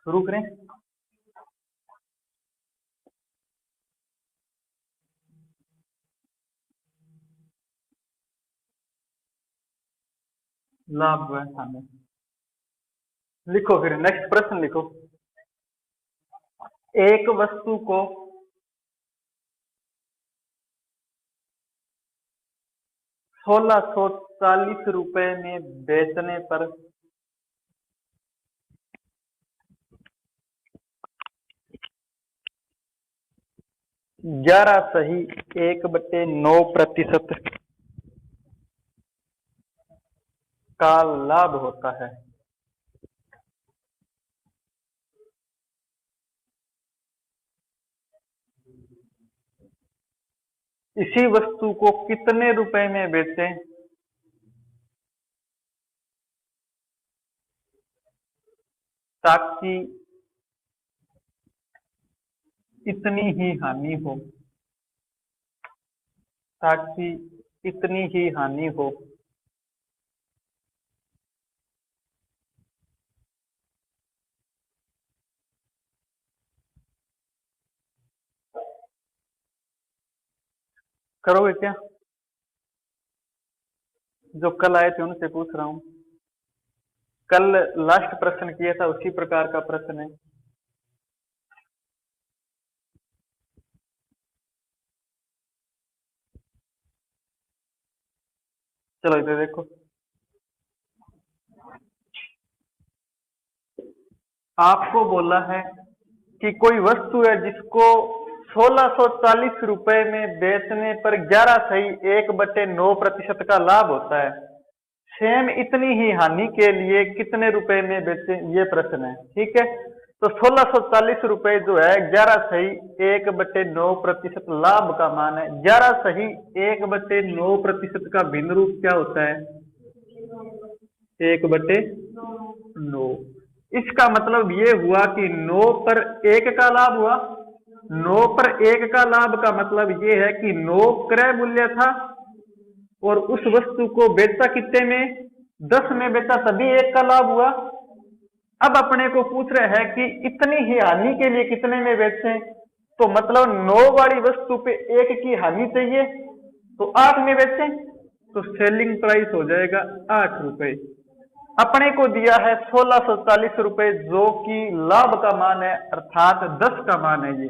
शुरू करें। लाभ व हानि। लिखो फिर नेक्स्ट प्रश्न लिखो। एक वस्तु को 1640 रुपए में बेचने पर 11.1/9% का लाभ होता है। इसी वस्तु को कितने रुपए में बेचें ताकि इतनी ही हानि हो, ताकि इतनी ही हानि हो। करोगे क्या? जो कल आए थे उनसे पूछ रहा हूं। कल लास्ट प्रश्न किया था उसी प्रकार का प्रश्न है। चलो इधर देखो। आपको बोला है कि कोई वस्तु है जिसको 1640 रुपए में बेचने पर 11.1/9% का लाभ होता है। सेम इतनी ही हानि के लिए कितने रुपए में बेचे, ये प्रश्न है। ठीक है, तो 1640 रुपए जो है 11.1/9% लाभ का मान है। 11.1/9% का भिन्न रूप क्या होता है? 1/9। इसका मतलब ये हुआ कि 9 पर 1 का लाभ हुआ। 9 पर 1 का लाभ का मतलब ये है कि 9 क्रय मूल्य था और उस वस्तु को बेचा कितने में? 10 में बेचा, तभी 1 का लाभ हुआ। अब अपने को पूछ रहे हैं कि इतनी ही हानि के लिए कितने में बेचें, तो मतलब 9 वाली वस्तु पे 1 की हानि चाहिए, तो 8 में बेचें, तो सेलिंग प्राइस हो जाएगा 8 रुपए। अपने को दिया है 1640 रुपए जो कि लाभ का मान है, अर्थात 10 का मान है। ये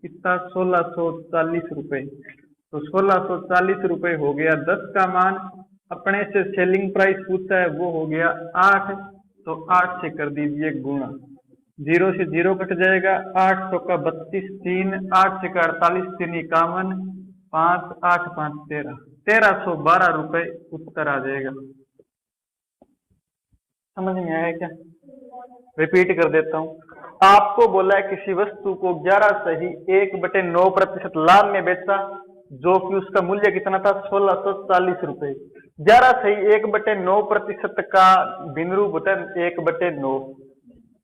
कितना? 1640 रुपए। तो 1640 रुपए हो गया 10 का मान। अपने से सेलिंग प्राइस पूछता है, वो हो गया 8। तो 8 से कर दीजिए गुणा, 0 से 0 कट जाएगा। 800 का 32, 3 8 से का 48, 3 51, 5 8 5 13, 1312 रुपए उत्तर आ जाएगा। समझ में आया क्या? रिपीट कर देता हूं। आपको बोला है किसी वस्तु को 11.1/9% लाभ में बेचा, जो कि उसका मूल्य कितना था? 1640 रुपए। 11.1/9% का भिन्न रूप होता है 1/9।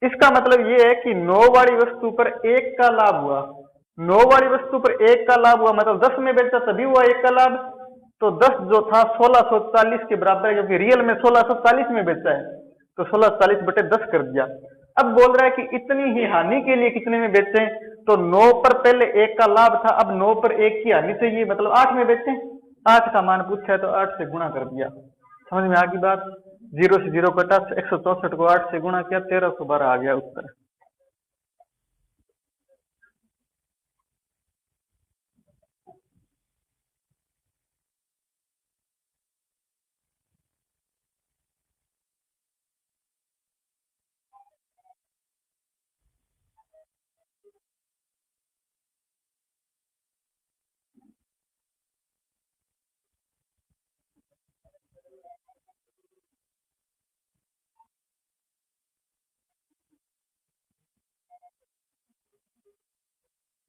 इसका मतलब ये है कि 9 वाली वस्तु पर 1 का लाभ हुआ। 9 वाली वस्तु पर 1 का लाभ हुआ मतलब 10 में बेचा तभी हुआ 1 का लाभ। तो 10 जो था 1640 के बराबर है, क्योंकि रियल में 1640 में बेचा है, तो 1640/10 कर दिया। अब बोल रहा है कि इतनी ही हानि के लिए कितने में बेचें, तो 9 पर पहले 1 का लाभ था, अब 9 पर 1 की हानि चाहिए, मतलब 8 में बेचें। 8 का मान पूछा है तो 8 से गुणा कर दिया। समझ में आ गई बात? 0 से 0 कटा, 164 को 8 से गुणा किया, 1312 आ गया उत्तर।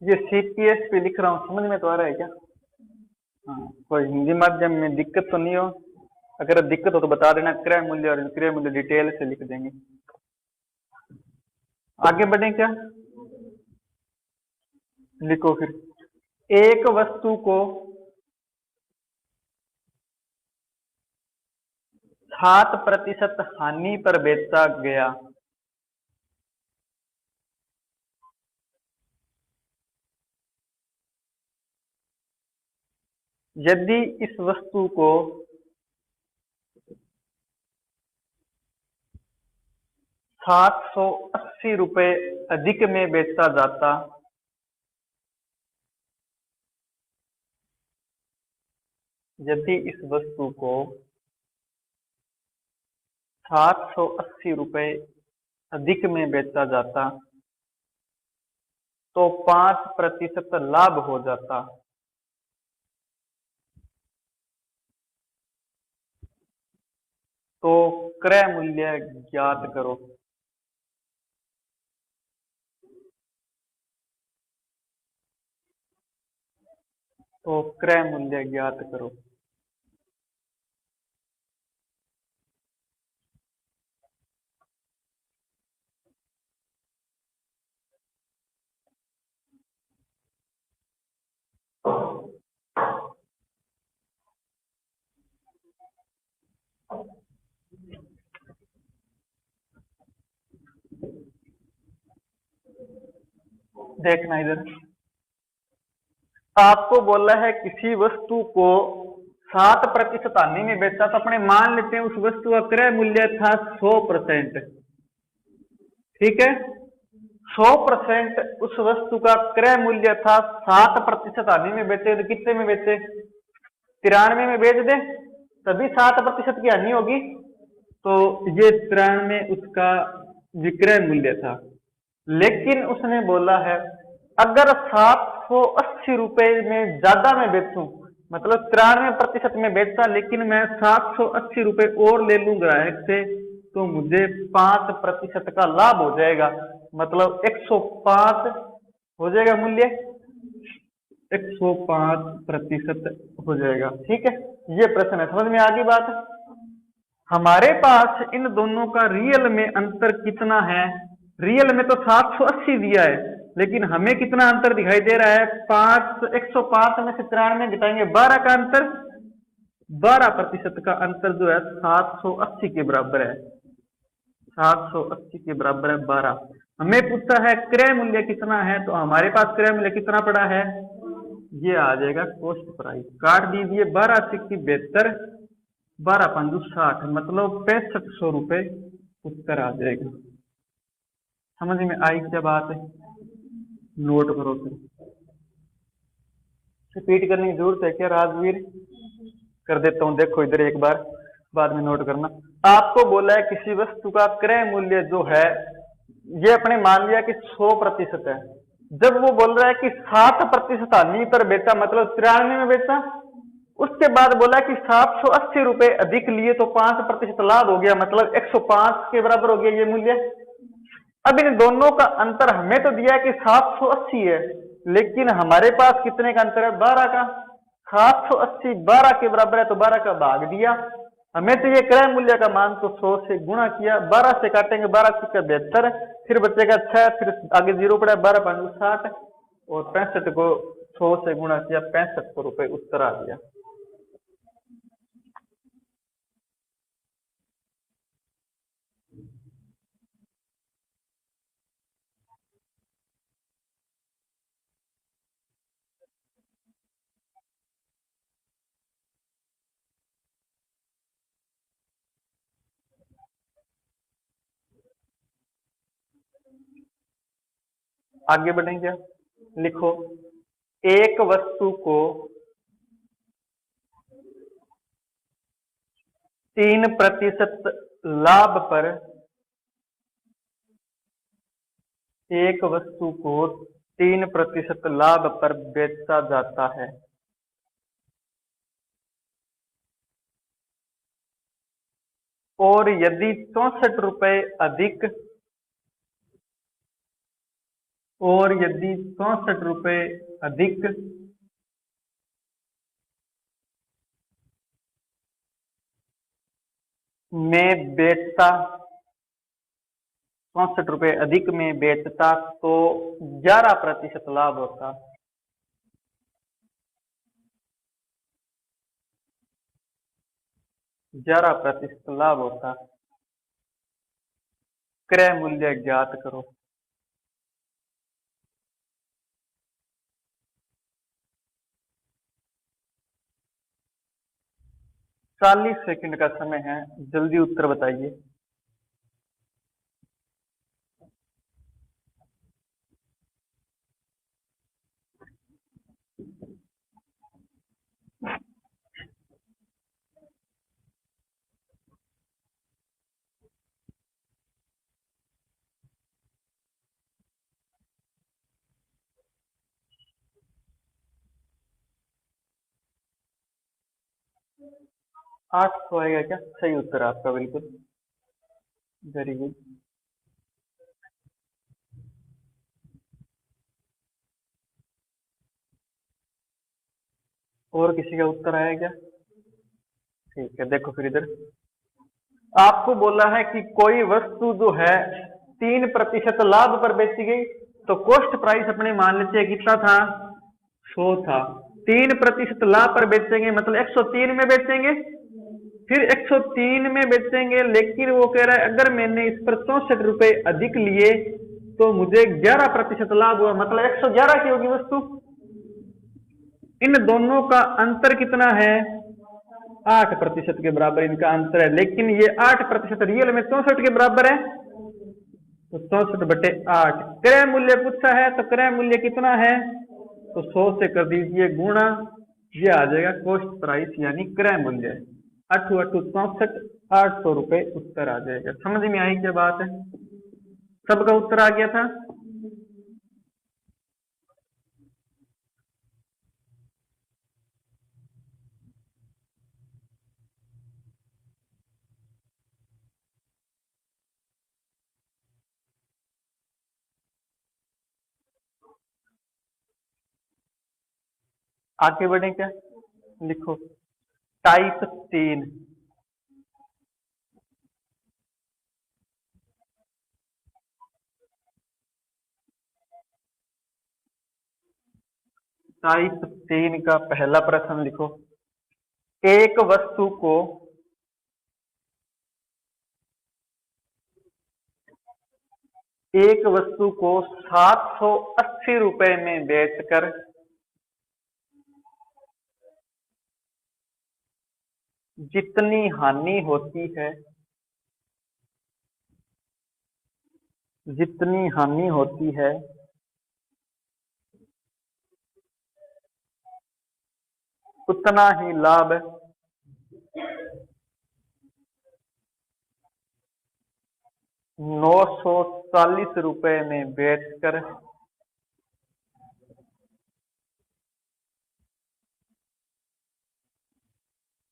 ये सीपीएस पे लिख रहा हूँ, समझ में तो आ रहा है क्या? हाँ, कोई हिंदी माध्यम में दिक्कत तो नहीं हो? अगर दिक्कत हो तो बता देना। क्रय मूल्य और विक्रय मूल्य डिटेल से लिख देंगे। आगे बढ़े क्या? लिखो फिर। एक वस्तु को 7% हानि पर बेचा गया यदि इस वस्तु को 780 रुपए अधिक में बेचा जाता, यदि इस वस्तु को 780 रुपए अधिक में बेचा जाता तो 5% लाभ हो जाता। तो क्रय मूल्य ज्ञात करो। तो क्रय मूल्य ज्ञात करो। देखना इधर, आपको बोला है किसी वस्तु को 7% हानि में बेचा, तो अपने मान लेते हैं उस वस्तु का क्रय मूल्य था 100%। ठीक है, 100% उस वस्तु का क्रय मूल्य था, 7% हानि में बेचे तो कितने में बेचे? 93 में बेच दे तभी 7% की हानि होगी। तो ये 93 उसका विक्रय मूल्य था। लेकिन उसने बोला है अगर 780 रुपए में ज्यादा मैं बेचूं, मतलब 93% में बेचा लेकिन मैं 780 रुपए और ले लूं ग्राहक से, तो मुझे 5% का लाभ हो जाएगा, मतलब 105 हो जाएगा मूल्य, 105% हो जाएगा। ठीक है, ये प्रश्न है, समझ में आ गई बात? हमारे पास इन दोनों का रियल में अंतर कितना है? रियल में तो 780 दिया है, लेकिन हमें कितना अंतर दिखाई दे रहा है? 105 में से 93 घटाएंगे 12 का अंतर, 12% का अंतर जो है 780 के बराबर है। 780 के बराबर है 12। हमें पूछा है क्रय मूल्य कितना है, तो हमारे पास क्रय मूल्य कितना पड़ा है? ये आ जाएगा कॉस्ट प्राइस, काट दीजिए 12 सिक्की 72, 12 पंदू 60, मतलब 6500 रुपए उत्तर आ जाएगा। समझ में आई क्या बात है? नोट करो फिर, रिपीट करने की जरूरत है क्या राजवीर? कर देता हूं, देखो इधर एक बार, बाद में नोट करना। आपको बोला है किसी वस्तु का क्रय मूल्य जो है, ये अपने मान लिया कि 100% है। जब वो बोल रहा है कि 7% हानि पर बेचा, मतलब 93 में बेचा, उसके बाद बोला कि 780 रुपए अधिक लिए तो 5% लाभ हो गया, मतलब 105 के बराबर हो गया ये मूल्य। अब इन दोनों का अंतर हमें तो दिया है कि 780 है, लेकिन हमारे पास कितने का अंतर है? 12 का। 780 12 के बराबर है, तो 12 का भाग दिया। हमें तो ये क्रय मूल्य का मान तो 100 से गुणा किया, 12 से काटेंगे 12 से 72, फिर बचेगा 6, फिर आगे 0 पड़ा, 12 5 60, और 65 को 100 से गुणा किया, 6500 रुपए उत्तर आ गया। आगे बढ़ेंगे, लिखो एक वस्तु को 3% लाभ पर, एक वस्तु को 3% लाभ पर बेचा जाता है, और यदि 64 रुपए अधिक, और यदि 64 रुपए अधिक में बेचता, 64 रुपए अधिक में बेचता तो 11% लाभ होता। 11% लाभ होता। क्रय मूल्य ज्ञात करो। 40 सेकंड का समय है, जल्दी उत्तर बताइए। आठ सौ आएगा क्या? सही उत्तर आपका, बिल्कुल, वेरी गुड। और किसी का उत्तर आया क्या? ठीक है, देखो फिर इधर आपको बोला है कि कोई वस्तु जो है 3% लाभ पर बेची गई, तो कॉस्ट प्राइस अपने मान लेते हैं कितना था, 100 था। 3% लाभ पर बेचेंगे मतलब 103 में बेचेंगे, फिर 103 में बेचेंगे, लेकिन वो कह रहा है अगर मैंने इस पर 64 रुपए अधिक लिए तो मुझे 11% लाभ हुआ, मतलब 111 की होगी वस्तु। इन दोनों का अंतर कितना है? 8% के बराबर इनका अंतर है, लेकिन ये 8% रियल में 64 के बराबर है, तो 64/8 क्रय मूल्य पूछा है, तो क्रय मूल्य कितना है? तो 100 से कर दीजिए गुणा, ये आ जाएगा कॉस्ट प्राइस यानी क्रय मूल्य। 8 8 64, 800 रुपए उत्तर आ जाएगा। समझ में आई क्या बात है? सबका उत्तर आ गया था? आगे बढ़े क्या? लिखो टाइप 3। टाइप 3 का पहला प्रश्न लिखो। एक वस्तु को एक वस्तु को 780 रुपए में बेचकर जितनी हानि होती है, जितनी हानि होती है उतना ही लाभ 940 रुपए में बेचकर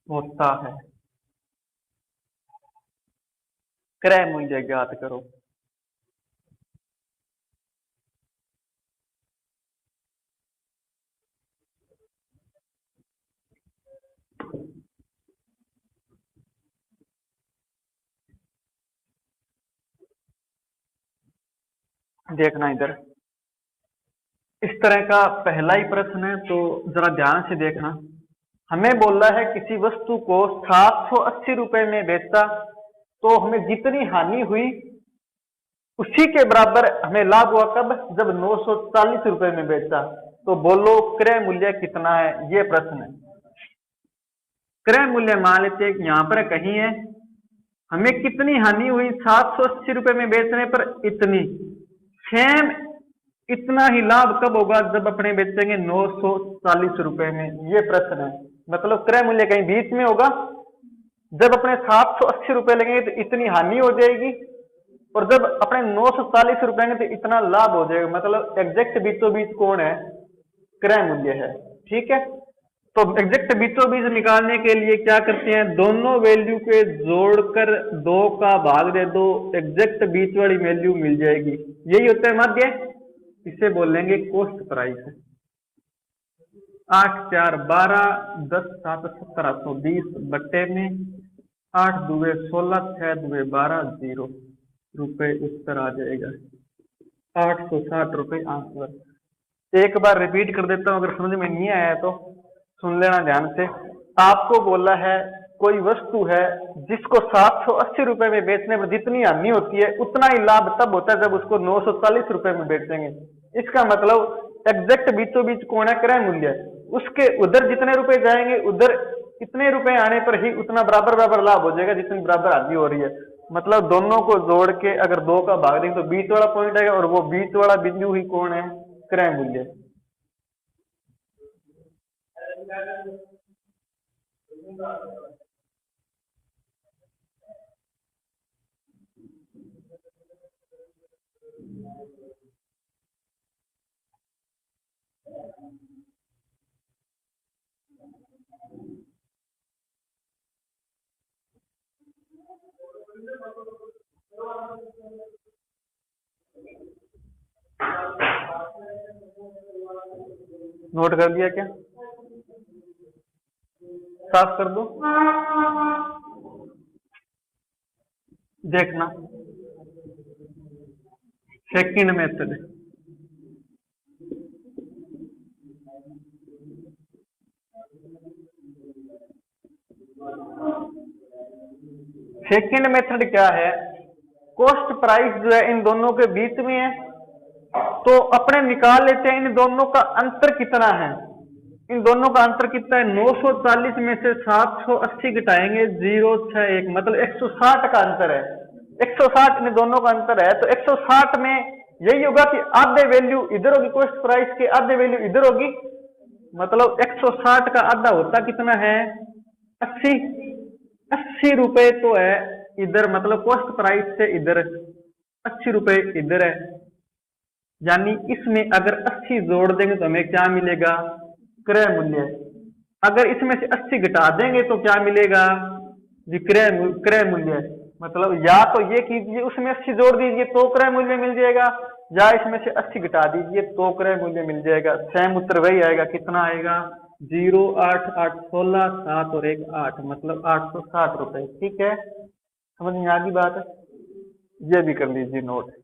होता है। क्रय मूल्य ज्ञात करो। देखना इधर, इस तरह का पहला ही प्रश्न है, तो जरा ध्यान से देखना। हमें बोल रहा है किसी वस्तु को 780 रुपए में बेचा, तो हमें जितनी हानि हुई उसी के बराबर हमें लाभ हुआ। कब? जब 940 रुपए में बेचा। तो बोलो क्रय मूल्य कितना है, ये प्रश्न है। क्रय मूल्य मान लेते हैं यहां पर कहीं है, हमें कितनी हानि हुई 780 रुपए में बेचने पर इतनी। सेम इतना ही लाभ कब होगा? जब अपने बेचेंगे 940 रुपए में, ये प्रश्न है। मतलब क्रय मूल्य कहीं बीच में होगा, जब अपने 780 रुपए लगेंगे तो इतनी हानि हो जाएगी, और जब अपने 940 रुपए लेंगे तो इतना लाभ हो जाएगा। मतलब एग्जैक्ट बीचों बीच कौन है? क्रय मूल्य है। ठीक है, तो एग्जैक्ट बीचों बीच निकालने के लिए क्या करते हैं, दोनों वैल्यू के जोड़कर 2 का भाग दे दो, एग्जैक्ट बीच वाली वैल्यू मिल जाएगी। यही होता है माध्य, इसे बोलेंगे कॉस्ट प्राइस। 8 4 12, 10 7 1720 बट्टे में 8 दुए 16, 6 दुए 12, 0 रुपए उत्तर आ जाएगा। 860 रुपए आंसर। एक बार रिपीट कर देता हूं, अगर समझ में नहीं आया तो सुन लेना ध्यान से। आपको बोला है कोई वस्तु है जिसको 780 रुपए में बेचने पर जितनी हानि होती है उतना ही लाभ तब होता है जब उसको 940 रुपए में बेचेंगे। इसका मतलब एग्जैक्ट बीचों बीच कौन है? क्रय मूल्य। उसके उधर जितने रुपए जाएंगे उधर इतने रुपए आने पर ही उतना बराबर बराबर लाभ हो जाएगा जितनी बराबर हानि हो रही है। मतलब दोनों को जोड़ के अगर दो का भाग देंगे तो बीच वाला पॉइंट आएगा, और वो बीच वाला बिंदु ही कौन है? क्रय मूल्य। नोट कर दिया क्या? साफ कर दो, देखना। सेकंड मेथड, सेकंड मेथड क्या है? कॉस्ट प्राइस जो है इन दोनों के बीच में है, तो अपने निकाल लेते हैं इन दोनों का अंतर कितना है। इन दोनों का अंतर कितना है? 940 में से 780 घटाएंगे 061, मतलब 160 का अंतर है। 160 इन दोनों का अंतर है, तो 160 में यही होगा कि आधे वैल्यू इधर होगी कॉस्ट प्राइस के, आधे वैल्यू इधर होगी, मतलब 160 का आधा होता कितना है? 80। 80 रुपए तो है इधर, मतलब कॉस्ट प्राइस से इधर 80 रुपए इधर है, यानी इसमें अगर 80 जोड़ देंगे तो हमें क्या मिलेगा? क्रय मूल्य। अगर इसमें से 80 घटा देंगे तो क्या मिलेगा? क्रय मूल्य। मतलब या तो ये कीजिए उसमें 80 जोड़ दीजिए तो क्रय मूल्य मिल जाएगा, या इसमें से 80 घटा दीजिए तो क्रय मूल्य मिल जाएगा। सेम उत्तर वही आएगा। कितना आएगा? 0, 8, 8, 16, 7 और 1, 8, मतलब 860 रुपए। ठीक है, समझ में आ गई बात? ये भी कर लीजिए नोट।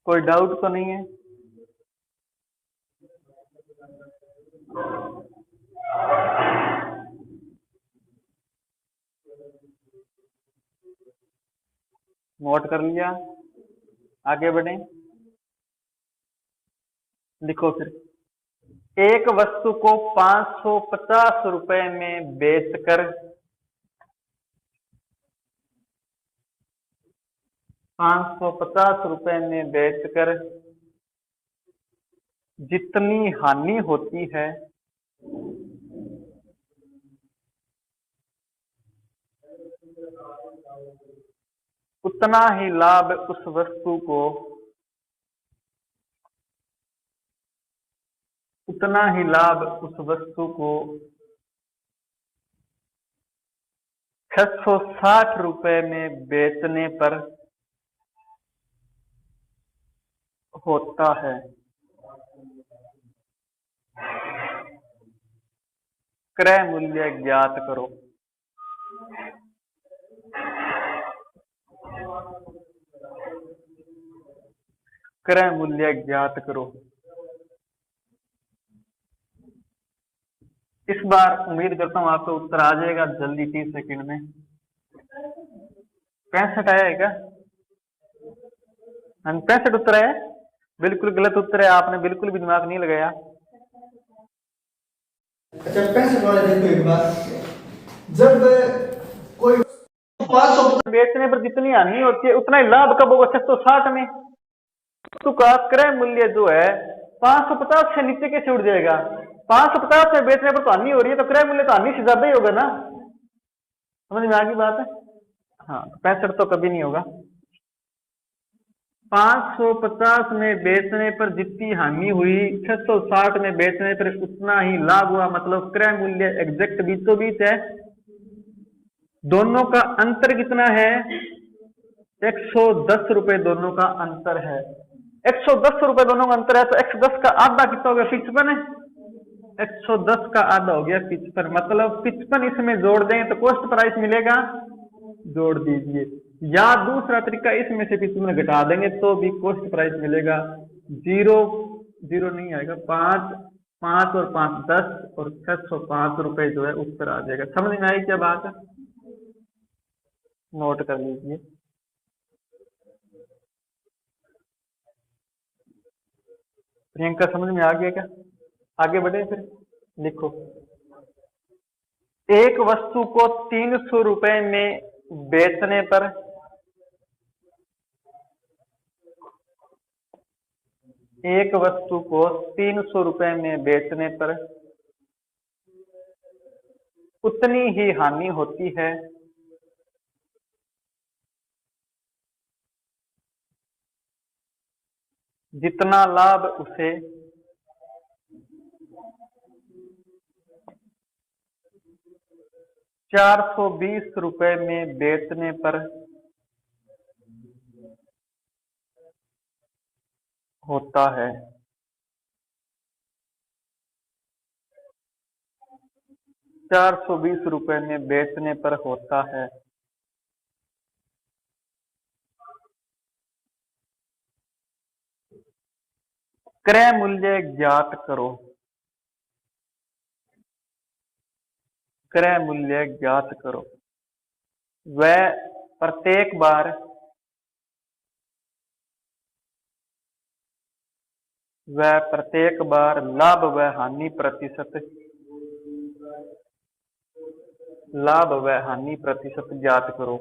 कोई डाउट तो नहीं है? नोट कर लिया, आगे बढ़े। लिखो फिर। एक वस्तु को 550 रुपए में बेचकर 550 रुपए में बेचकर जितनी हानि होती है उतना ही लाभ उस वस्तु को 660 रुपए में बेचने पर होता है। क्रय मूल्य ज्ञात करो। क्रय मूल्य ज्ञात करो। इस बार उम्मीद करता हूं आपको उत्तर आ जाएगा जल्दी, 30 सेकंड में। 65 आया है क्या? 65 उत्तर है? बिल्कुल गलत उत्तर है, आपने बिल्कुल भी दिमाग नहीं लगाया। अच्छा 65 वाले देखो एक बात, जब कोई 500 बेचने पर जितनी हानि होती है उतना ही लाभ कब होगा? 660 में। तो का क्रय मूल्य जो है 550 से नीचे कैसे उठ जाएगा? 550 में बेचने पर तो हानि हो रही है, तो क्रय मूल्य तो हानि से ज्यादा ही होगा ना। समझ में आ गई बात है? हाँ, 65 तो कभी नहीं होगा। 550 में बेचने पर जितनी हानि हुई 660 में बेचने पर उतना ही लाभ हुआ, मतलब क्रय मूल्य एग्जैक्ट बीचों बीच है। दोनों का अंतर कितना है? 110 रुपए दोनों का अंतर है। 110 रुपए दोनों का अंतर है, तो 110 का आधा कितना हो गया? 55 है। 110 का आधा हो गया 55, मतलब 55 इसमें जोड़ दें तो कॉस्ट प्राइस मिलेगा, जोड़ दीजिए। या दूसरा तरीका, इसमें से भी तुम्हें घटा देंगे तो भी कॉस्ट प्राइस मिलेगा। जीरो जीरो नहीं आएगा, 5 5 और 5 10 और 605 रुपए जो है उत्तर आ जाएगा। समझ में आई क्या बात है? नोट कर लीजिए। प्रियंका समझ में आ गया क्या? आगे बढ़े फिर। लिखो, एक वस्तु को 300 रुपए में बेचने पर एक वस्तु को 300 रुपए में बेचने पर उतनी ही हानि होती है जितना लाभ उसे 420 रुपए में बेचने पर होता है। 420 रुपए में बेचने पर होता है। क्रय मूल्य ज्ञात करो। क्रय मूल्य ज्ञात करो। वह प्रत्येक बार लाभ व हानि प्रतिशत ज्ञात करो।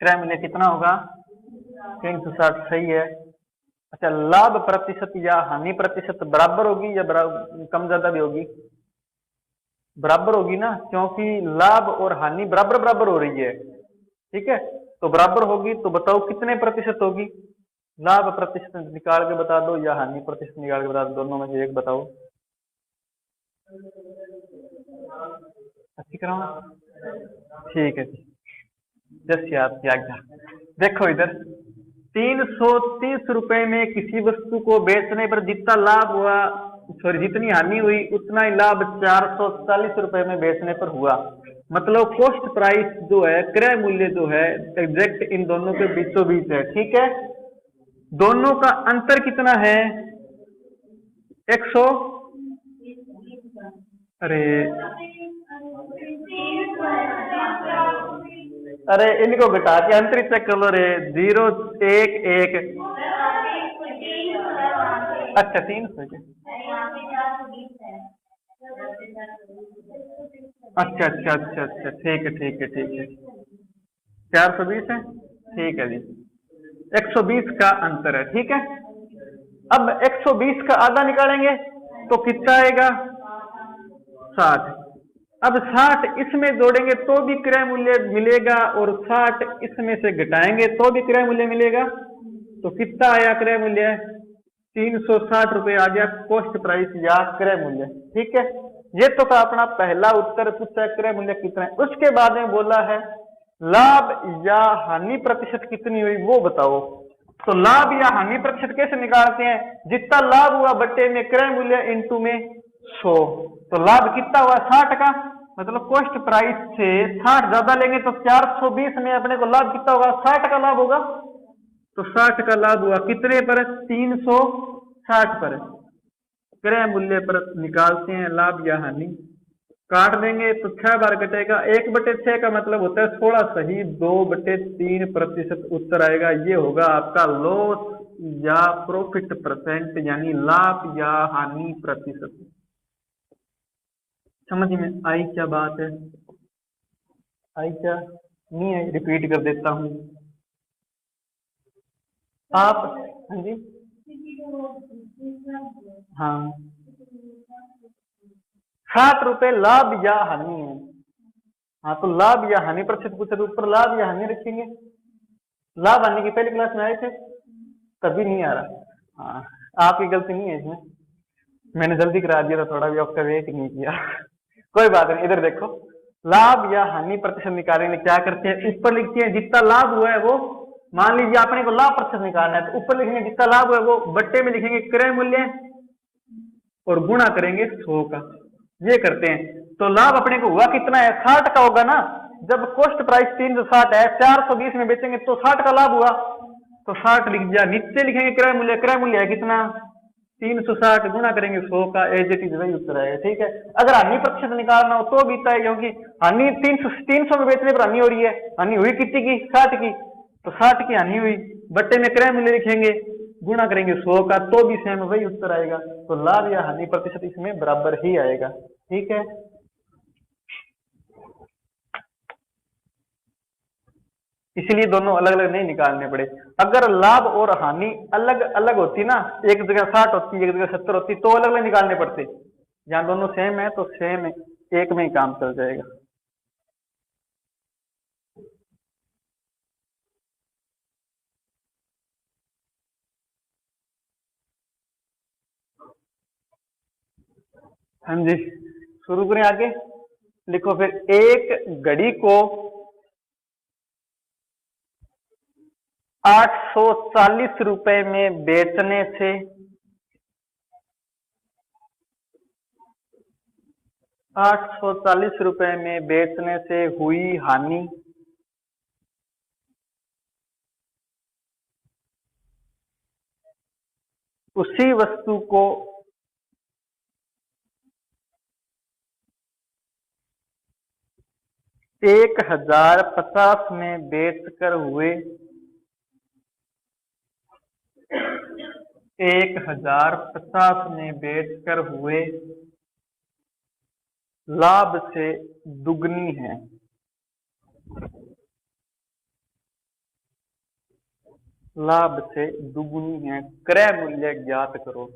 क्रय मूल्य कितना होगा? 360। सही है। अच्छा, लाभ प्रतिशत या हानि प्रतिशत बराबर होगी या कम ज्यादा भी होगी? बराबर होगी ना, क्योंकि लाभ और हानि बराबर बराबर हो रही है। ठीक है, तो बराबर होगी तो बताओ कितने प्रतिशत होगी? लाभ प्रतिशत निकाल के बता दो या हानि प्रतिशत निकाल के बता दो, दोनों में से एक बताओ। अच्छी कराओ। ठीक है, जैसे आपकी आज्ञा। देखो इधर, 330 रुपए में किसी वस्तु को बेचने पर जितना लाभ हुआ, सॉरी जितनी हानि हुई उतना ही लाभ 440 रुपए में बेचने पर हुआ। मतलब कॉस्ट प्राइस जो है, क्रय मूल्य जो है, एग्जैक्ट इन दोनों के बीचों बीच है। ठीक है, दोनों का अंतर कितना है? 100, अरे इनको घटा के अंतर चेक कर लो रे। 0 1 1। अच्छा 300। अच्छा अच्छा अच्छा अच्छा, ठीक है ठीक है ठीक है। 420 है। ठीक है जी, 120 का अंतर है। ठीक है, अब 120 का आधा निकालेंगे तो कितना आएगा? 60। अब 60 इसमें जोड़ेंगे तो भी क्रय मूल्य मिलेगा और 60 इसमें से घटाएंगे तो भी क्रय मूल्य मिलेगा। तो कितना आया क्रय मूल्य? 360 रुपए आ गया कॉस्ट प्राइस या क्रय मूल्य। ठीक है, ये तो का अपना पहला उत्तर पूछा है, क्रय मूल्य कितना है। उसके बाद में बोला है लाभ या हानि प्रतिशत कितनी हुई वो बताओ। तो लाभ या हानि प्रतिशत कैसे निकालते हैं? जितना लाभ हुआ बट्टे में क्रय मूल्य इंटू में 100। तो लाभ कितना हुआ? 60 का, मतलब कॉस्ट प्राइस से 60 ज्यादा लेंगे तो 420 में अपने को लाभ कितना होगा? 60 का लाभ होगा। तो 60 का लाभ हुआ कितने पर? 360 पर। क्रय मूल्य पर निकालते हैं लाभ या हानि। काट देंगे तो 6 बार कटेगा। 1/6 का मतलब होता है 16 सही, 2/3% उत्तर आएगा। ये होगा आपका लॉस या प्रॉफिट परसेंट, यानी लाभ या हानि प्रतिशत। समझ में आई क्या बात है? आई क्या? नहीं आई? रिपीट कर देता हूं आप। हाँ जी, हाँ, 60 रुपए लाभ या हानि है। हाँ, तो लाभ या हानि प्रतिशत पूछे तो ऊपर लाभ या हानि रखेंगे। लाभ हानि की पहली क्लास में आए थे, तभी नहीं आ रहा। हाँ, आपकी गलती नहीं है इसमें, मैंने जल्दी करा दिया था थोड़ा भी, आपका वेट नहीं किया। कोई बात नहीं। इधर देखो, लाभ या हानि प्रतिशत निकालने के लिए क्या करते हैं, ऊपर लिखते हैं जितना लाभ हुआ है वो, मान लीजिए आपने को लाभ प्रतिशत निकालना है तो ऊपर लिखेंगे जितना लाभ हुआ है वो, बट्टे में लिखेंगे क्रय मूल्य और गुणा करेंगे 100 का। ये करते हैं तो लाभ अपने को हुआ कितना है, 60 का होगा ना। जब कॉस्ट प्राइस 360 है, 420 में बेचेंगे तो 60 का लाभ हुआ, तो 60 लिख दिया। नीचे लिखेंगे क्रय मूल्य है कितना, 360 गुणा करेंगे 100 का, एज इट इज वही उत्तर आएगा। ठीक है, अगर हानि प्रतिशत निकालना हो तो भी तय, क्योंकि हानि 300 में बेचने पर हानि हो रही है, हानि हुई कितनी की, 60 की, तो 60 की हानि हुई, बट्टे में क्रय मूल्य लिखेंगे, गुणा करेंगे 100 का, तो भी सेम वही उत्तर आएगा। तो लाभ या हानि प्रतिशत इसमें बराबर ही आएगा। ठीक है, इसलिए दोनों अलग अलग नहीं निकालने पड़े। अगर लाभ और हानि अलग अलग होती ना, एक जगह 60 होती एक जगह 70 होती, तो अलग अलग निकालने पड़ते। जहां दोनों सेम है तो सेम एक में ही काम चल जाएगा। हाँ जी, शुरू करें आगे। लिखो फिर, एक घड़ी को 840 रुपए में बेचने से 840 रुपए में बेचने से हुई हानि उसी वस्तु को 1050 में बेचकर हुए 1050 में बेचकर हुए लाभ से दुगनी है। लाभ से दुगनी है, क्रय मूल्य ज्ञात करो।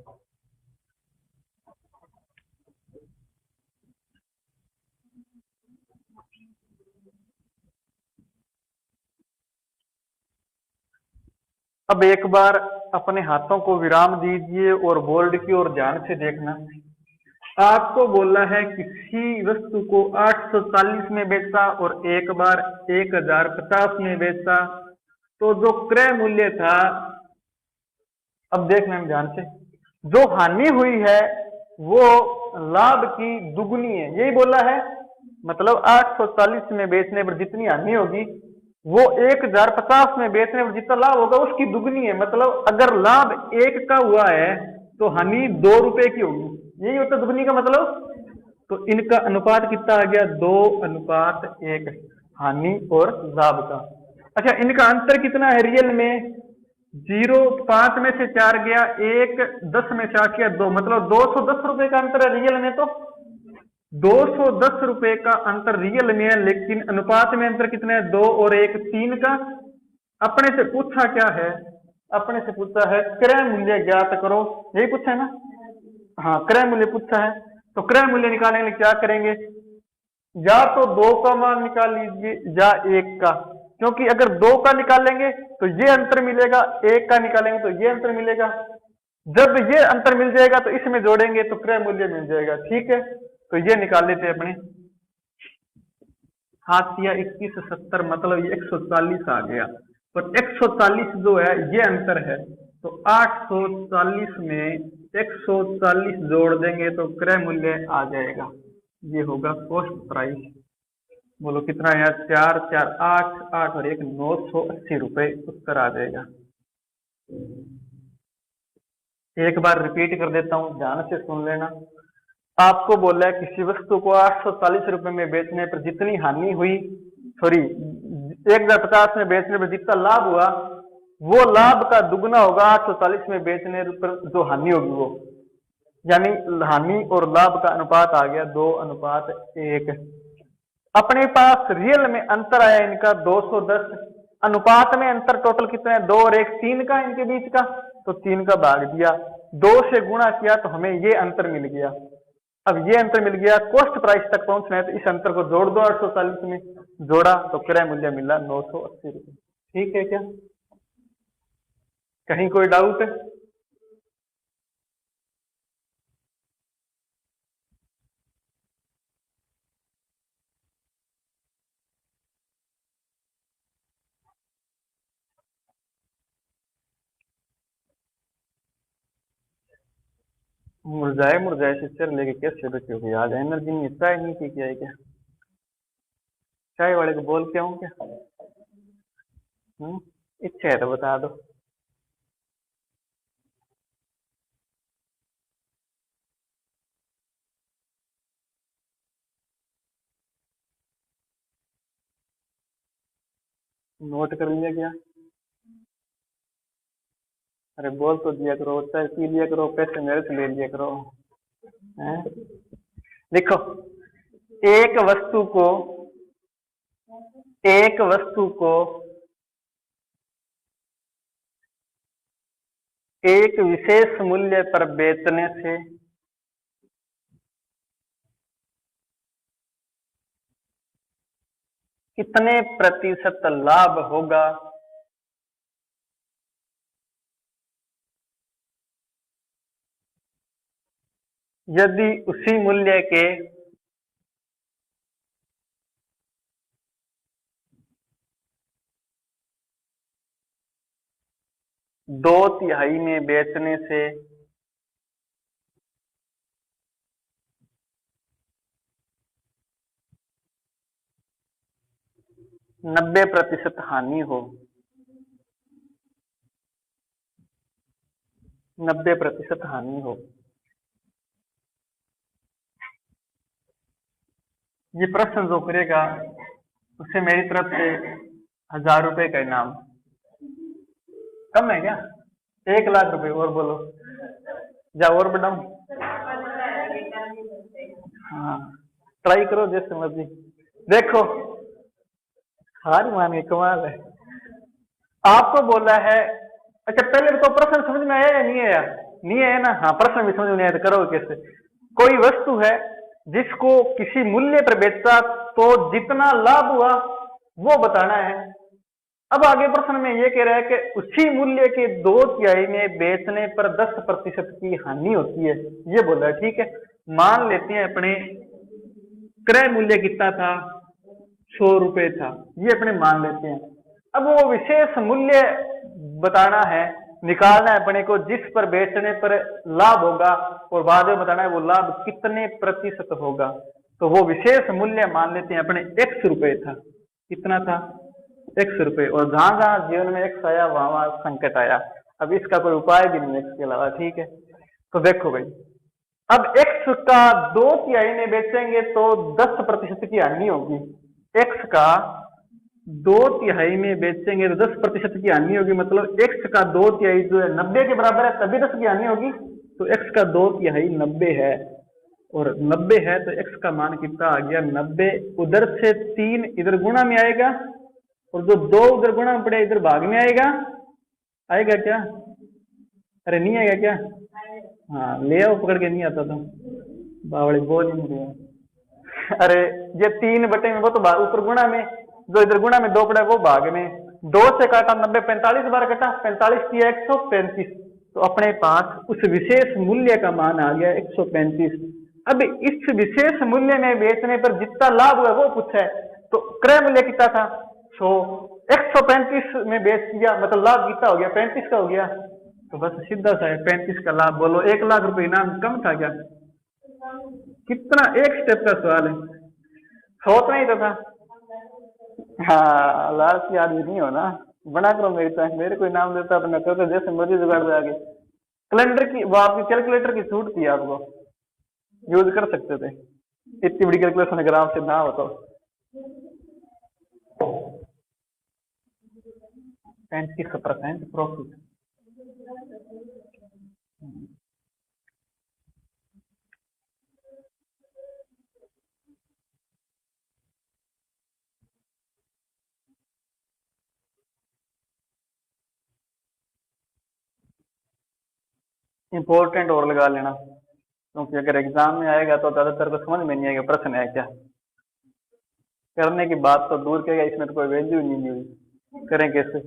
अब एक बार अपने हाथों को विराम दीजिए और बोर्ड की ओर ध्यान से देखना। आपको बोला है किसी वस्तु को 840 में बेचा और एक बार 1050 में बेचा, तो जो क्रय मूल्य था, अब देखना है ध्यान से, जो हानि हुई है वो लाभ की दुगनी है, यही बोला है। मतलब 840 में बेचने पर जितनी हानि होगी वो 1050 में बेचने पर जितना लाभ होगा उसकी दुगनी है। मतलब अगर लाभ 1 का हुआ है तो हानि 2 रुपए की होगी, यही होता दुगनी का मतलब। तो इनका अनुपात कितना आ गया, 2:1, हानि और लाभ का। अच्छा, इनका अंतर कितना है रियल में, 0 5 में से 4 गया, 1 10 में से 8 गया 2, मतलब 210 रुपए का अंतर है रियल में। तो 210 रुपए का अंतर रियल में है, लेकिन अनुपात में अंतर कितना है, 2 और 1 3 का। अपने से पूछा क्या है, अपने से पूछा है क्रय मूल्य ज्ञात करो, यही पूछा है ना। हाँ, क्रय मूल्य पूछा है, तो क्रय मूल्य निकालने के लिए क्या करेंगे, या तो 2 का मान निकाल लीजिए या 1 का, क्योंकि अगर 2 का निकालेंगे तो ये अंतर मिलेगा, 1 का निकालेंगे तो ये अंतर मिलेगा। जब ये अंतर मिल जाएगा तो इसमें जोड़ेंगे तो क्रय मूल्य मिल जाएगा। ठीक है, तो ये निकाल लेते हैं अपने। 7 या 2170, मतलब ये 140 आ गया, और 140 जो है ये अंतर है, तो 840 में 140 जोड़ देंगे तो क्रय मूल्य आ जाएगा, ये होगा कॉस्ट प्राइस। बोलो कितना है यार, 4 4 8 8 और 1 980 रुपए उत्तर आ जाएगा। एक बार रिपीट कर देता हूं, ध्यान से सुन लेना। आपको बोला है किसी वस्तु को 840 रुपए में बेचने पर जितनी हानि हुई, सॉरी 1050 में बेचने पर जितना लाभ हुआ वो लाभ का दुगना होगा 840 में बेचने पर जो हानि होगी वो, यानी हानि और लाभ का अनुपात आ गया 2:1। अपने पास रियल में अंतर आया इनका 210, अनुपात में अंतर टोटल कितना है, 2 और 1 3 का इनके बीच का, तो 3 का भाग दिया, 2 से गुणा किया तो हमें ये अंतर मिल गया। अब ये अंतर मिल गया, कॉस्ट प्राइस तक पहुंचना है तो इस अंतर को जोड़ दो, 840 में जोड़ा तो क्रय मूल्य मिला 980 रुपये। ठीक है क्या, कहीं कोई डाउट है? मुरझाए मुरझाए से सिर लेके कैसे बैठे हो यार, एनर्जी नहीं है, चाय नहीं पी के आई क्या? चाय वाले को बोल के आऊं क्या? इच्छा है तो बता दो। नोट कर लिया क्या? अरे बोल तो दिया करो, चाय पी लिया करो, पैसे मेरे से ले लिया करो। हैं? देखो, एक वस्तु को एक वस्तु को एक विशेष मूल्य पर बेचने से कितने प्रतिशत लाभ होगा? यदि उसी मूल्य के 2/3 में बेचने से 90% हानि हो। 90% हानि हो। ये प्रश्न जो करेगा उसे मेरी तरफ से 1000 रुपए का इनाम। कम है क्या? 1 लाख रुपए और बोलो, जा और बढ़ाऊं? हाँ, ट्राई करो जैसे मर्जी। देखो, हार मान के कमाल है। आपको बोला है, अच्छा पहले तो प्रश्न समझ में आया या नहीं आया? नहीं आया ना? हाँ, प्रश्न भी समझ में नहीं आया तो करोगे कैसे? कोई वस्तु है जिसको किसी मूल्य पर बेचा तो जितना लाभ हुआ वो बताना है। अब आगे प्रश्न में ये कह रहा है कि उसी मूल्य के 2/3 में बेचने पर 10% की हानि होती है, ये बोला है। ठीक है, मान लेते हैं अपने क्रय मूल्य कितना था? 100 रुपए था, ये अपने मान लेते हैं। अब वो विशेष मूल्य बताना है, निकालना है अपने को, जिस पर बेचने पर लाभ होगा और बाद में बताना है वो लाभ कितने प्रतिशत होगा। तो वो विशेष मूल्य मान लेते हैं अपने 100 रुपए था। कितना था? 100 रुपए। और जहां जहां जीवन में एक्स आया वहां वहां संकट आया। अब इसका कोई उपाय भी नहीं है इसके अलावा। ठीक है, तो देखो भाई, अब एक्स का 2/3 में बेचेंगे तो 10% की हानि होगी। एक्स का 2/3 में बेचेंगे तो 10% की हानि होगी, मतलब एक्स का 2/3 जो है 90 के बराबर है, तभी 10 की हानि होगी। तो एक्स का 2/3 90 है, और 90 है तो एक्स का मान कितना आ गया? 90। उधर से 3 इधर गुणा में आएगा, और जो 2 उधर गुणा में पड़े इधर भाग में आएगा। आएगा क्या? अरे नहीं आएगा क्या? हाँ, ले आओ पकड़ के। नहीं आता तो बावड़ी बोल ही नहीं रहे। अरे ये 3 बटे में, वो तो ऊपर गुणा में, जो इधर गुणा में 2 पड़ा वो भाग में। 2 से काटा 90, 45 बार कटा, 45 किया 135। तो अपने पास उस विशेष मूल्य का मान आ गया 135। अब इस विशेष मूल्य में बेचने पर जितना लाभ हुआ वो पूछा है। तो क्रय मूल्य कितना था? 100। 135 में बेच दिया, मतलब लाभ कितना हो गया? 35 का हो गया। तो बस सीधा सा है, 35 का लाभ। बोलो 1 लाख रुपए इनाम कम था क्या? कितना एक स्टेप का सवाल है, सोचना ही तो था। हाँ, लालची आदमी नहीं हो ना, बना करो मेरी तरह। मेरे को इनाम देता तो मैं करते जैसे मर्जी जुगाड़ दे आगे। कैलेंडर की, वो आपकी कैलकुलेटर की छूट थी, आपको यूज कर सकते थे। इतनी बड़ी कैलकुलेशन अगर आपसे ना हो तो। 35% प्रॉफिट। इंपॉर्टेंट और लगा लेना, क्योंकि अगर एग्जाम में आएगा तो ज्यादातर को समझ में नहीं आएगा प्रश्न है क्या। करने की बात तो दूर करेगा, इसमें तो कोई वैल्यू नहीं मिली, करें कैसे?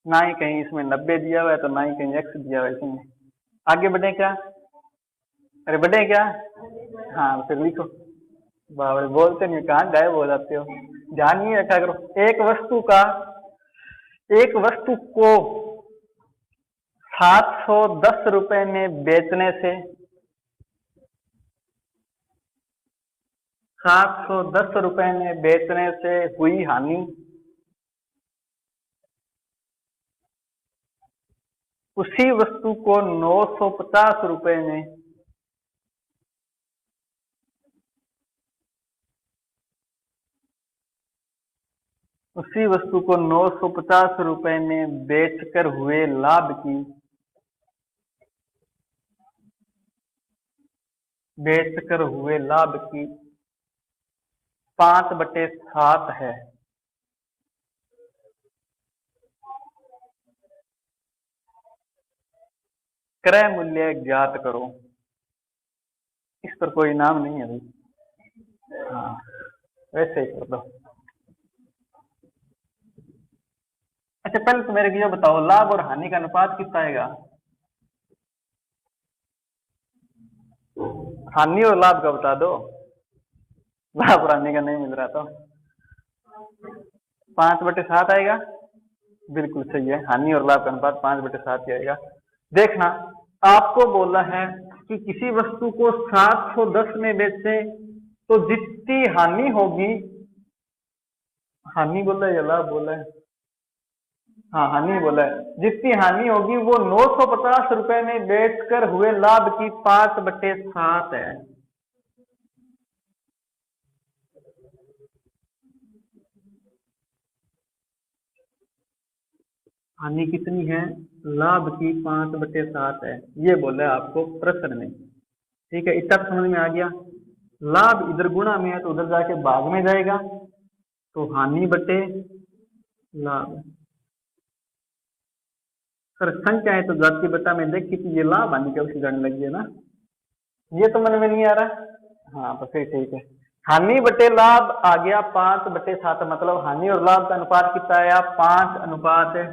ना ही कहीं इसमें 90 दिया हुआ है, तो ना ही कहीं एक्स दिया हुआ है इसमें। आगे बढ़े क्या? अरे बढ़े क्या? हाँ, फिर लिखो। बाबा बोलते नहीं, कहाँ गायब हो जाते हो, ध्यान नहीं रखा करो। एक वस्तु को 710 रुपए में बेचने से 710 रुपए में बेचने से हुई हानि उसी वस्तु को 950 रुपए में उसी वस्तु को 950 रुपए में बेचकर हुए लाभ की 5/7 है। क्रय मूल्य ज्ञात करो। इस पर कोई नाम नहीं है भाई। हाँ, वैसे ही कर दो। अच्छा, पहले तो मेरे को ये बताओ, लाभ और हानि का अनुपात कितना आएगा? हानि और लाभ का बता दो। लाभ और हानि का नहीं मिल रहा तो 5/7 आएगा। बिल्कुल सही है, हानि और लाभ का अनुपात 5/7 ही आएगा। देखना, आपको बोला है कि किसी वस्तु को 710 में बेचे तो जितनी हानि होगी, हानि बोला है या लाभ बोला है? हाँ, हानि बोला है। जितनी हानि होगी वो 950 रुपए में बेचकर हुए लाभ की 5/7 है। हानि कितनी है? लाभ की 5/7 है, ये बोला है आपको प्रश्न में। ठीक है, इतना समझ में आ गया। लाभ इधर गुणा में है तो उधर जाके भाग में जाएगा, तो हानि बटे लाभ। सर संख्या है तो जाति बता में देख कितनी, ये लाभ हानि का उसी जाने लगी है ना, ये तो मन में नहीं आ रहा। हाँ तो फिर ठीक है, हानि बटे लाभ आ गया 5/7, मतलब हानि और लाभ का अनुपात कितना आया? 5/7।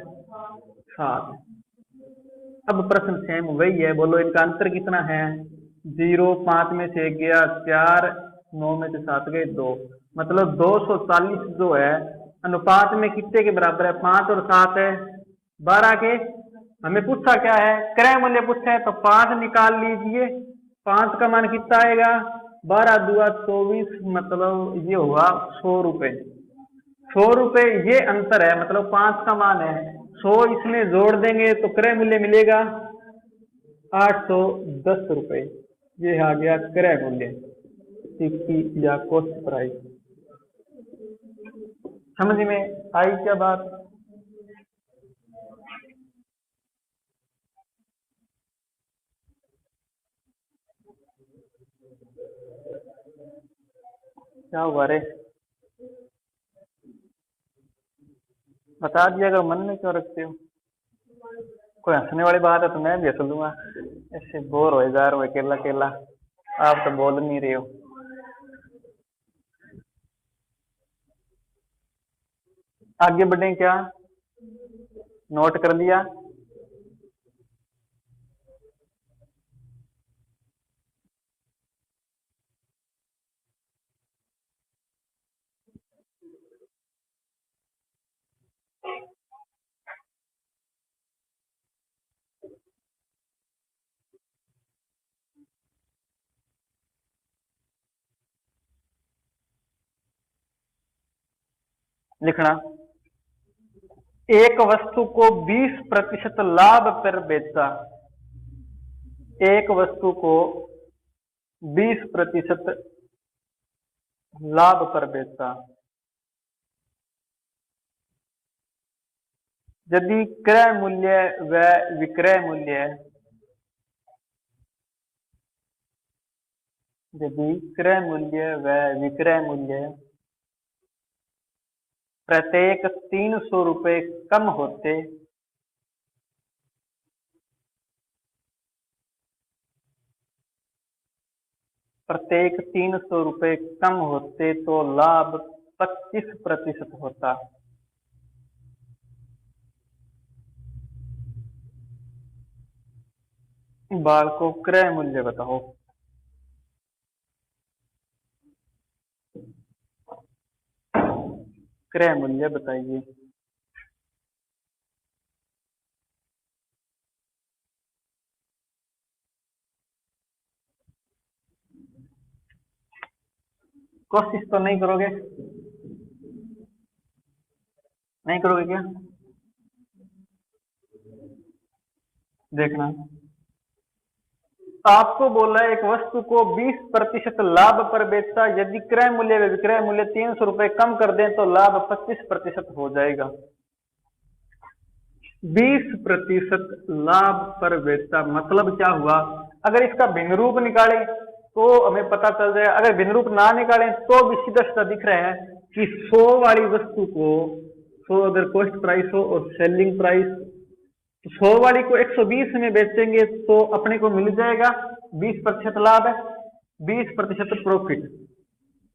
अब प्रश्न सेम वही है, बोलो इनका अंतर कितना है? 0, 5 में से 1 गया 4, 9 में से 7 गए 2, मतलब 240 जो है अनुपात में कितने के बराबर है? 5 और 7 है 12 के। हमें पूछा क्या है? क्रय मूल्य पूछा है, तो 5 निकाल लीजिए। 5 का मान कितना आएगा? 12 दूआ 24, मतलब ये हुआ 100 रुपए। 100 रुपए ये अंतर है, मतलब 5 का मान है। 100 इसमें जोड़ देंगे तो क्रय मूल्य मिलेगा 810 रुपए। ये आ गया क्रय मूल्य, सीपी या कॉस्ट प्राइस। समझ में आई क्या बात? क्या हुआ रे? बता दिया, अगर मन में क्यों रखते हो? कोई हंसने वाली बात है तो मैं भी हंस लूंगा। ऐसे बोर हो जा रहे हो अकेला अकेला, आप तो बोल नहीं रहे हो। आगे बढ़े क्या? नोट कर लिया? लिखना, एक वस्तु को 20% लाभ पर बेचा। एक वस्तु को 20% लाभ पर बेचा यदि क्रय मूल्य व विक्रय मूल्य यदि क्रय मूल्य व विक्रय मूल्य प्रत्येक 300 रुपए कम होते तो लाभ 25% होता। बालको क्रय मूल्य बताओ। क्रय मूल्य बताइए। कोशिश तो नहीं करोगे? नहीं करोगे क्या? देखना, आपको बोला है एक वस्तु को 20% लाभ पर बेचा, यदि क्रय मूल्य व विक्रय मूल्य 300 रुपए कम कर दें तो लाभ 25% हो जाएगा। 20% लाभ पर बेचा मतलब क्या हुआ? अगर इसका भिन्न रूप निकालें तो हमें पता चल जाएगा, अगर भिन्न रूप ना निकालें तो भी सीधा सीधा दिख रहा है कि 100 वाली वस्तु को 100 अगर कॉस्ट प्राइस हो और सेलिंग प्राइस, तो 100 वाली को 120 में बेचेंगे तो अपने को मिल जाएगा 20% लाभ है, 20% प्रॉफिट।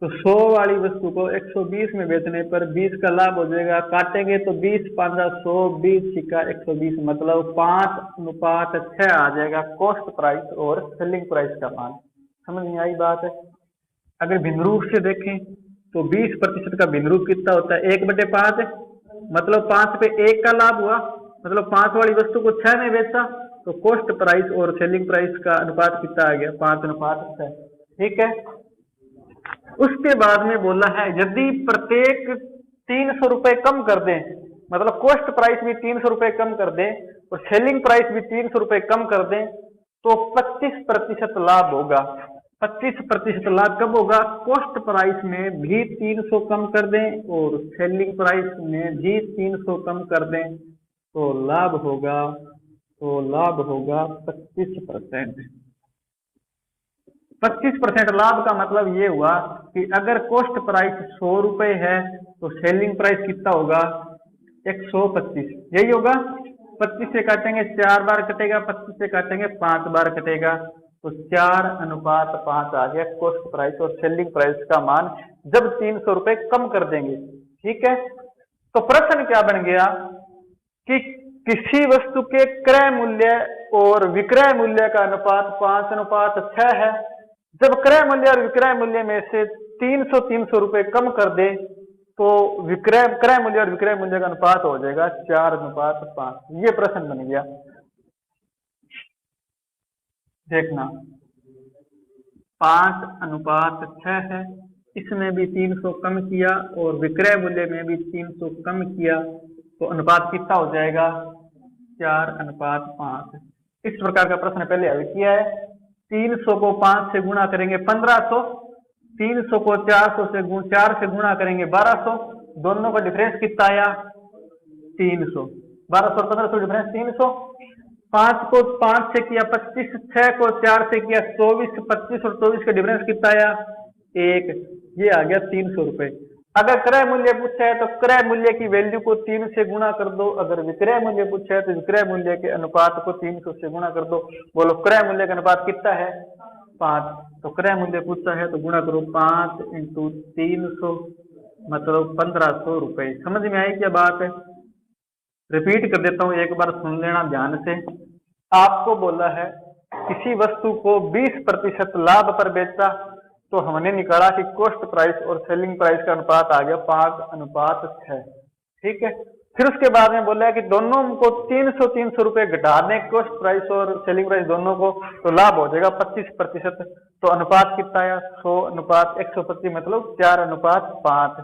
तो 100 वाली वस्तु को 120 में बेचने पर 20 का लाभ हो जाएगा। काटेंगे तो 20 5 100, 20 सिक्का 120, मतलब 5:6 आ जाएगा कॉस्ट प्राइस और सेलिंग प्राइस का मान। समझ में आई बात है? अगर भिन्न रूप से देखें तो 20% का भिन्न रूप कितना होता है? 1/5, मतलब 5 पे 1 का लाभ हुआ, मतलब 5 वाली वस्तु को 6 में बेचा तो कॉस्ट प्राइस और सेलिंग प्राइस का अनुपात कितना आ गया? 5:6। ठीक है। उसके बाद में बोला है यदि प्रत्येक 300 रुपए कम कर दें, मतलब कॉस्ट प्राइस भी 300 रुपए कम कर दें और सेलिंग प्राइस भी 300 रुपए कम कर दें तो 25% लाभ होगा। 25% लाभ कब होगा? कॉस्ट प्राइस में भी 300 कम कर दें और सेलिंग प्राइस में भी 300 कम कर दें तो लाभ होगा, 25%। 25% लाभ का मतलब ये हुआ कि अगर कॉस्ट प्राइस 100 रुपए है तो सेलिंग प्राइस कितना होगा? 125, यही होगा। 25 से काटेंगे 4 बार कटेगा, 25 से काटेंगे 5 बार कटेगा, तो 4:5 आ गया कॉस्ट प्राइस और सेलिंग प्राइस का मान जब 300 रुपए कम कर देंगे। ठीक है। तो प्रश्न क्या बन गया कि किसी वस्तु के क्रय मूल्य और विक्रय मूल्य का अनुपात 5:6 है। जब क्रय मूल्य और विक्रय मूल्य में से 300 रुपए कम कर दे तो क्रय मूल्य और विक्रय मूल्य का अनुपात हो जाएगा 4:5। ये प्रश्न बन गया। देखना, 5:6 है, इसमें भी 300 कम किया और विक्रय मूल्य में भी 300 कम किया तो अनुपात कितना हो जाएगा? 4:5। इस प्रकार का प्रश्न पहले हल किया है। 300 को 5 से गुणा करेंगे 1500, 300 को 4 से गुणा करेंगे 1200, दोनों का डिफरेंस कितना आया? 300। 1200 और 1500 डिफरेंस 300। 5 को 5 से किया 25, 6 को 4 से किया 24, 25 और 24 का डिफरेंस कितना आया? 1। ये आ गया 300 रुपए। अगर क्रय मूल्य पूछा है तो क्रय मूल्य की वैल्यू को 3 से गुणा कर दो, अगर विक्रय मूल्य पूछा है तो विक्रय मूल्य के अनुपात को 300 से गुणा कर दो। बोलो क्रय मूल्य का अनुपात कितना है? 5। तो क्रय मूल्य पूछा है तो गुणा करो 5 × 300, मतलब 1500 रुपए। समझ में आई क्या बात है? रिपीट कर देता हूँ, एक बार सुन लेना ध्यान से। आपको बोला है किसी वस्तु को 20% लाभ पर बेचा तो हमने निकाला कि कॉस्ट प्राइस और सेलिंग प्राइस का अनुपात आ गया 5:6। ठीक है। फिर उसके बाद में बोला है कि दोनों को 300 रुपए घटा दें, कॉस्ट प्राइस और सेलिंग प्राइस दोनों को, तो लाभ हो जाएगा 25%। तो अनुपात कितना आया? 100:125, मतलब 4:5।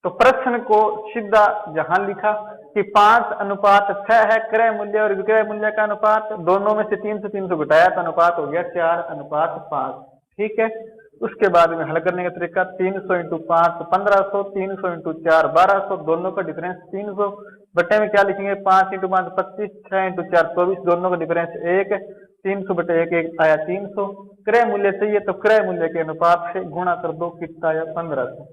तो प्रश्न को सीधा जहां लिखा कि 5:6 है क्रय मूल्य और विक्रय मूल्य का अनुपात, दोनों में से 300 घटाया तो अनुपात हो गया 4:5। ठीक है। उसके बाद में हल करने का तरीका 300 × 5 1500, 300 × 4 1200, दोनों का डिफरेंस 300। बटे में क्या लिखेंगे? 5 × 5 25, 6 × 4 24, दोनों का डिफरेंस 1। 300/1 आया 300। क्रय मूल्य चाहिए तो क्रय मूल्य के अनुपात से गुणा कर दो, कितना आया? 1500।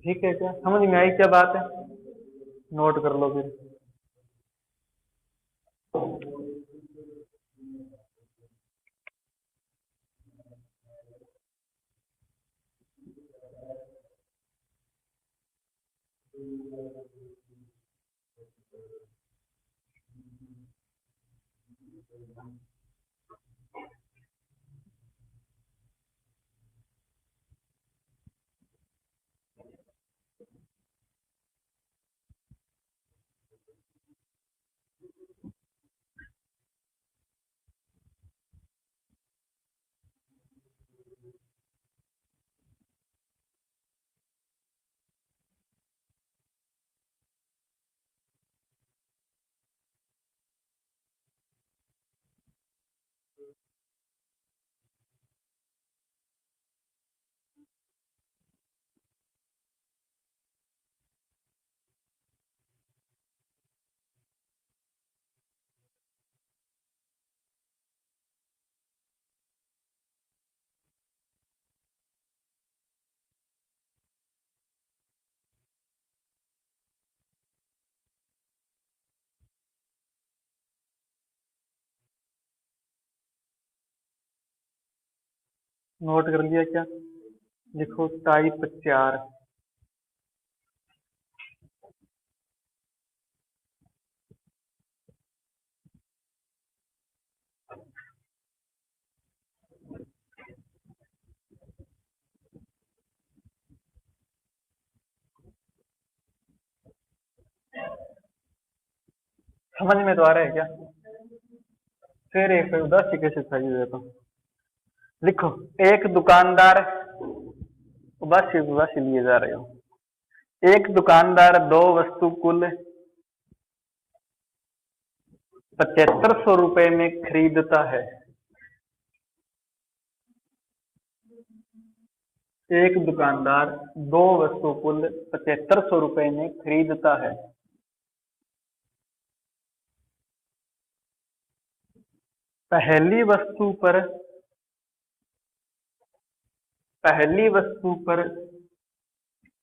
ठीक है क्या? समझ में आई क्या बात है? नोट कर लो फिर। नोट कर लिया क्या? लिखो टाइप 4। समझ में तो आ रहा है क्या? फिर एक उदासी कैसे चाहिए देता हूँ। लिखो एक दुकानदार, उदासी उदासी लिए जा रहे हो। एक दुकानदार दो वस्तु कुल 7500 रुपए में खरीदता है। एक दुकानदार दो वस्तु कुल 7500 रुपए में खरीदता है। पहली वस्तु पर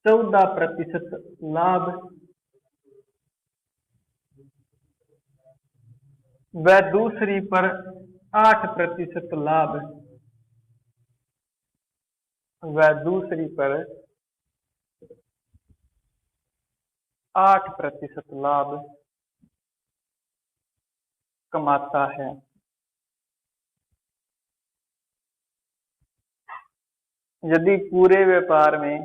14% लाभ व दूसरी पर 8% लाभ व दूसरी पर 8% लाभ कमाता है। यदि पूरे व्यापार में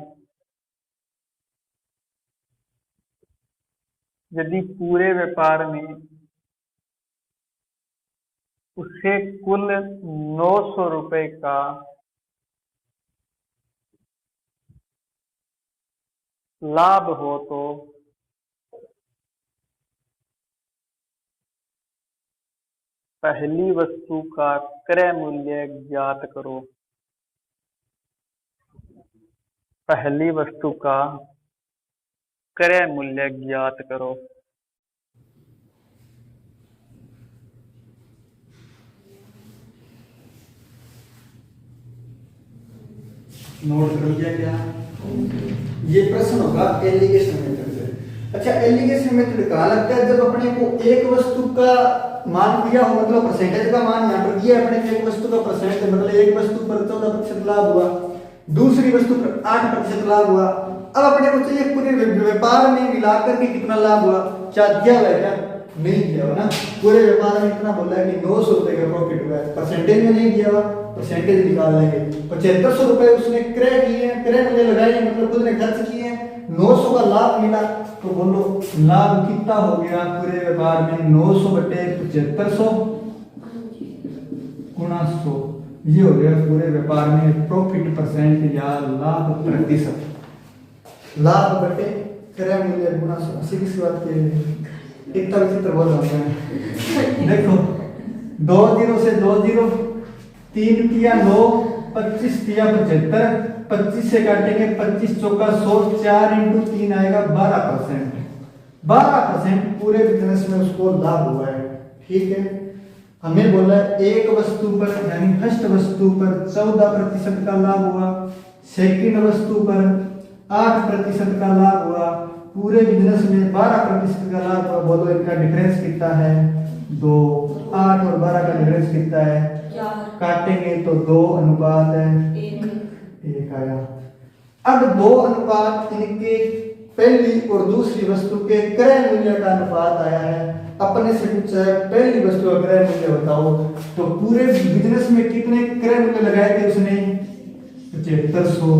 उसे कुल 900 रुपए का लाभ हो तो पहली वस्तु का क्रय मूल्य ज्ञात करो। पहली वस्तु का क्रय मूल्य ज्ञात करो। नोट कर लिया क्या? ये प्रश्न होगा एलिगेशन मेथड से। अच्छा, एलिगेशन मेथड कहाँ लगता है? जब अपने को एक वस्तु का मान दिया हो, मतलब परसेंटेज का मान यहाँ पर दिया है अपने को, एक वस्तु का परसेंट, मतलब एक वस्तु पर 14% लाभ हुआ, दूसरी वस्तु पर 8% लाभ हुआ। अब अपने को चाहिए पूरे व्यापार में मिलाकर के कितना लाभ हुआ। क्या दिया हुआ है? क्या नहीं दिया हुआ ना। पूरे व्यापार में इतना बोला है कि 900 रुपए का प्रॉफिट हुआ है, परसेंटेज में नहीं दिया हुआ, परसेंटेज निकाल लेंगे। 7500 रुपए उसने क्रय किए हैं, क्रय मूल्य लगाए, मतलब खुद ने खर्च किए हैं, 900 का लाभ मिला। तो बोलो लाभ कितना हो गया पूरे व्यापार में? 900 बटे 7500 गुणा 100, ये हो गया पूरे व्यापार में प्रॉफिट परसेंट या लाभ प्रतिशत। लाभ बटे क्रय मूल्य गुणा 100। सीधी सी बात के इतना विचित्र बोल रहा है। देखो 2 0 से 2 0, 3 किया 9, 25 किया 75, 25 से काटेंगे 25 चौका 100, 4 × 3 आएगा 12%। 12% पूरे बिजनेस में उसको लाभ हुआ है। ठीक है, हमें बोला एक वस्तु पर यानी फर्स्ट वस्तु पर 14% का लाभ हुआ, सेकंड वस्तु पर 8% का लाभ हुआ, पूरे बिजनेस में 12% का लाभ हुआ। बोलो इनका डिफरेंस कितना है? 2। 8 और 12 का डिफरेंस कितना है? काटेंगे तो 2 अनुपात है 1 आया। अब 2 अनुपात इनके पहली और दूसरी वस्तु के क्रय मूल्य का अनुपात आया है। अपने से पूछा है पहली वस्तु का क्रय मूल्य बताओ, तो पूरे बिजनेस में कितने क्रय मूल्य लगाए थे उसने? 7500।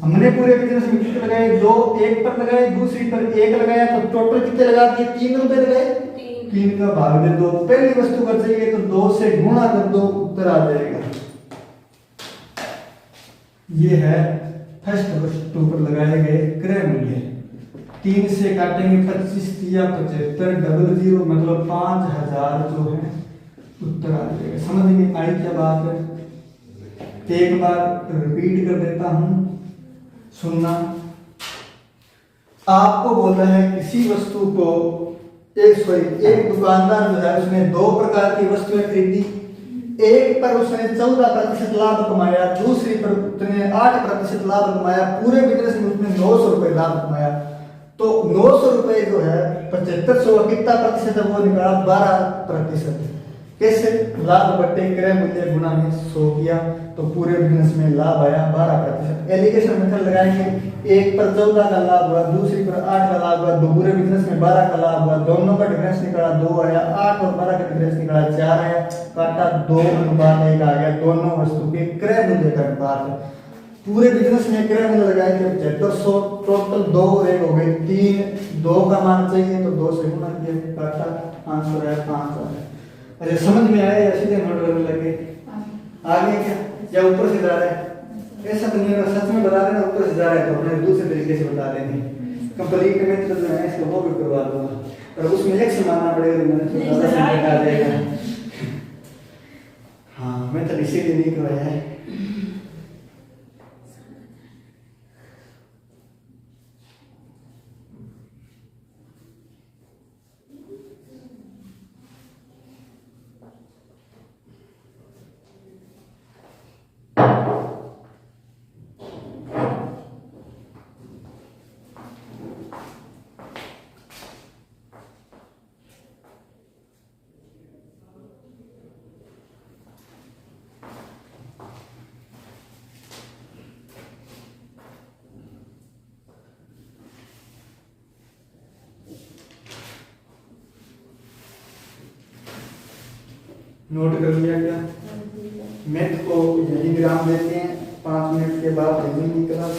हमने पूरे बिजनेस में कितने लगाए? 2। एक पर लगाए, दूसरी पर 1 लगाया, तो टोटल कितने लगा दिए? 3 रुपए लगाए। 3 का भाग दे दो, पहली वस्तु कर चाहिए तो 2 से गुणा कर दो, उत्तर आ जाएगा। ये है फर्स्ट वस्तु पर लगाए गए क्रय मूल्य। 3 से काटेंगे 25 या 75, डबल 0 मतलब 5000 जो है उत्तर आ जाएगा। समझ में आई क्या बात है? एक बार रिपीट कर देता हूं, सुनना। आपको बोला है किसी वस्तु को एक दुकानदार जो है उसने 2 प्रकार की वस्तुएं खरीदी। एक पर उसने 14% लाभ कमाया, दूसरी पर उसने 8% लाभ कमाया, पूरे बिजनेस में उसने 900 रुपए लाभ कमाया। तो 900 रुपए जो है 7500 का कितना प्रतिशत है? वो निकाला 12%। कैसे? लाभ बटे क्रय मूल्य गुणा में 100 किया तो पूरे बिजनेस में लाभ आया 12%। एलिगेशन मेथड लगाएंगे, एक पर 14 का लाभ हुआ, दूसरी पर 8 का लाभ हुआ, दो पूरे बिजनेस में 12 का लाभ हुआ, दोनों का डिफरेंस निकला 2 आया, 8 और 12 का डिफरेंस निकला 4 आया, काटा 2:1 आ गया, दोनों वस्तु के क्रय मूल्य का अनुपात है। पूरे बिजनेस में क्रय मूल्य लगाए थे 7500, टोटल 2 और 1 हो गए 3, 2 का मान चाहिए तो 2 से गुणा किया, काटा आंसर आया 5 आया। अच्छा समझ में आया या सीधे नोट करने लगे? आगे क्या या ऊपर से जा रहा है? ऐसा तो नहीं होगा, सच में बता देना ऊपर से जा रहा है तो अपने दूसरे तरीके से बता देंगे। कंप्लीट मेथड जो है इसको वो भी करवा दूंगा, पर उसमें एक से मानना पड़ेगा तो मैंने तो ज्यादा से बता देगा। हाँ मेथड इसीलिए नहीं करवाया है। नोट कर लिया क्या? मैथ को यही विराम देते हैं, 5 मिनट के बाद लेंगे क्लास।